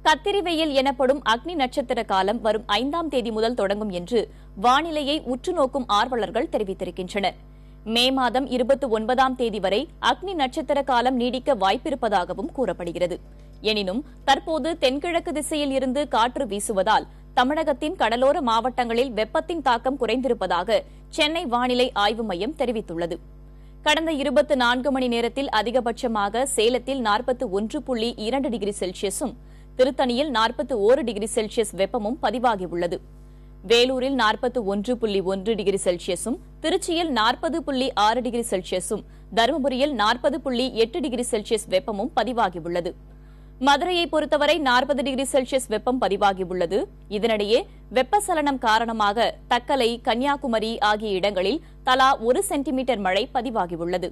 கத்திரி வெயில் எனப்படும் அக்னி நட்சத்திர காலம் வரும் 5ஆம் தேதி முதல் தொடங்கும் என்று வானிலையை உற்றுநோக்கும் ஆர்வலர்கள் தெரிவித்திருக்கின்றனர். மே மாதம் 29ஆம் தேதி வரை அக்னி நட்சத்திர காலம் நீடிக்க வாய்ப்பிருப்பதாகவும் கூறப்படுகிறது. எனினும் தற்போது தென்கிழக்கு திசையில் இருந்து காற்று வீசுவதால் தமிழகத்தின் கடலோர மாவட்டங்களில் வெப்பத்தின் தாக்கம் குறைந்திருப்பதாக சென்னை வானிலை ஆய்வு மையம் தெரிவித்துள்ளது. கடந்த 24 மணி நேரத்தில் அதிகபட்சமாக சேலத்தில் 41.2 டிகிரி செல்சியஸும், திருத்தணியில் 41 டிகிரி செல்சியஸ் வெப்பமும் பதிவாகியுள்ளது. வேலூரில் 41.1 டிகிரி செல்சியஸும், திருச்சியில் 40.6 டிகிரி செல்சியஸும், தருமபுரியில் 40.8 டிகிரி செல்சியஸ் வெப்பமும் பதிவாகியுள்ளது. மதுரையை பொறுத்தவரை 40 டிகிரி செல்சியஸ் வெப்பம் பதிவாகியுள்ளது. இதனிடையே வெப்பச்சலனம் காரணமாக தக்கலை, கன்னியாகுமரி ஆகிய இடங்களில் தலா 1 சென்டிமீட்டர் மழை பதிவாகியுள்ளது.